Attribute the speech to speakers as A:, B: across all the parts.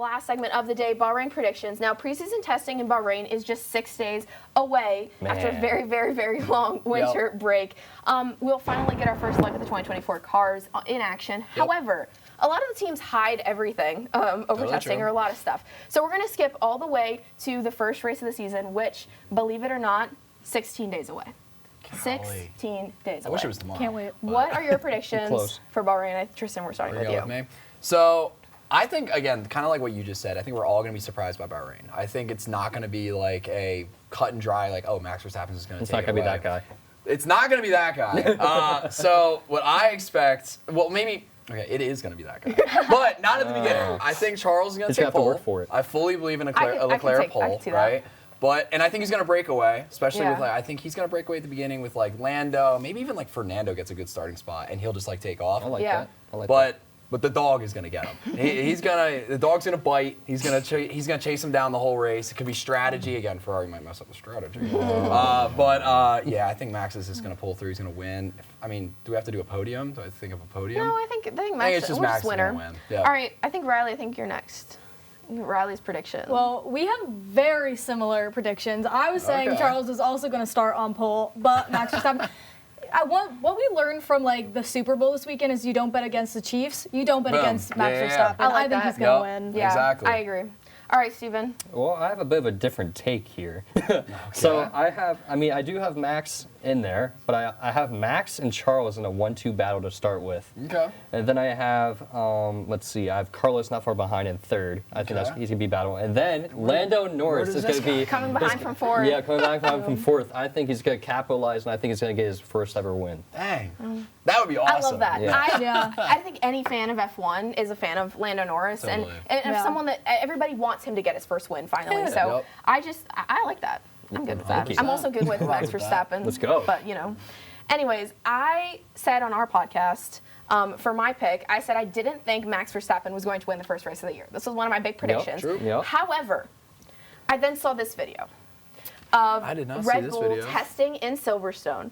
A: last segment of the day, Bahrain predictions. Now, preseason testing in Bahrain is just 6 days away after a very, very, very long winter break. We'll finally get our first look at the 2024 cars in action. However, a lot of the teams hide everything over testing or a lot of stuff. So we're going to skip all the way to the first race of the season, which, believe it or not, 16 days away. 16 days away.
B: I wish it was tomorrow.
C: Can't wait.
A: What are your predictions for Bahrain? Tristan, we're starting with you.
B: Me? So I think, again, kind of like what you just said, I think we're all going to be surprised by Bahrain. I think it's not going to be like a cut and dry, like, oh, Max Verstappen is going to take it.
D: It's not going to be that guy.
B: It's not going to be that guy. So what I expect, well, maybe, okay, it is going to be that guy. But not at the beginning. I think Charles is going to take pole.
D: He's going to have to work for it.
B: I fully believe in a Leclerc pole, right? And I think he's going to break away, especially with, like, I think he's going to break away at the beginning with, like, Lando. Maybe even, like, Fernando gets a good starting spot, and he'll just, like, take off.
D: I like that. I like that.
B: But the dog is gonna get him. The dog's gonna bite. He's gonna chase him down the whole race. It could be strategy again. Ferrari might mess up the strategy. Yeah, I think Max is just gonna pull through. He's gonna win. I mean, do we have to do a podium? Do I think of a podium?
A: No, I think Max is
B: Max
A: winner.
B: Gonna win. Yeah.
A: All right, I think Riley. I think you're next. Riley's prediction.
C: Well, we have very similar predictions. I was saying Charles is also going to start on pole, but Max Verstappen. What we learned from like the Super Bowl this weekend is you don't bet against the Chiefs. You don't bet against Max Verstappen. I think he's going to win.
A: Yeah,
B: exactly.
A: I agree. All right, Steven.
D: Well, I have a bit of a different take here. So I do have Max in there, but I have Max and Charles in a 1-2 battle to start with.
B: Okay.
D: And then I have, let's see, I have Carlos not far behind in third. I think he's going to be battle. And then Lando Norris is going to be
A: coming behind from fourth.
D: Yeah, coming back from fourth. I think he's going to capitalize, and I think he's going to get his first ever win.
B: Dang. That would be awesome.
A: I love that.
D: Yeah.
A: I think any fan of F1 is a fan of Lando Norris, and someone that everybody wants him to get his first win finally. So I like that. I'm good with that. I'm also good with Max Verstappen.
D: Let's go.
A: But, anyways, I said on our podcast, for my pick, I said I didn't think Max Verstappen was going to win the first race of the year. This was one of my big predictions. However, I then saw this video of Red Bull testing in Silverstone.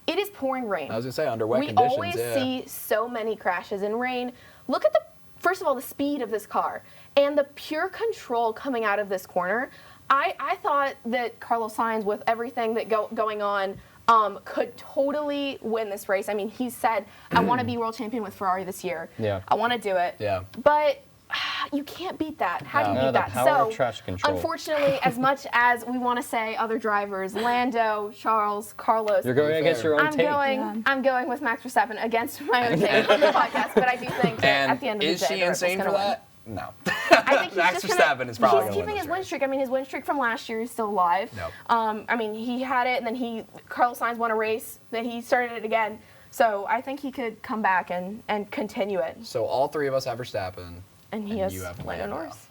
A: It is pouring rain.
B: I was going to say, under wet conditions.
A: We always see so many crashes in rain. Look at first of all, the speed of this car and the pure control coming out of this corner. I thought that Carlos Sainz, with everything that going on, could totally win this race. I mean, he said, I want to be world champion with Ferrari this year. Yeah. I want to do it. Yeah. But you can't beat that. How do you beat that? So, unfortunately, as much as we want to say other drivers, Lando, Charles, Carlos,
D: you're going against your own take.
A: I'm going with Max Verstappen against my own take on the podcast. But I do think that at the end of the day,
B: is she insane for that? No.
A: I think
B: Max Verstappen is probably
A: he's keeping his win streak. I mean, his win streak from last year is still alive. I mean, he had it, and then Carlos Sainz won a race, then he started it again. So I think he could come back and continue it.
B: So all three of us have Verstappen.
A: And he has Lando Norris.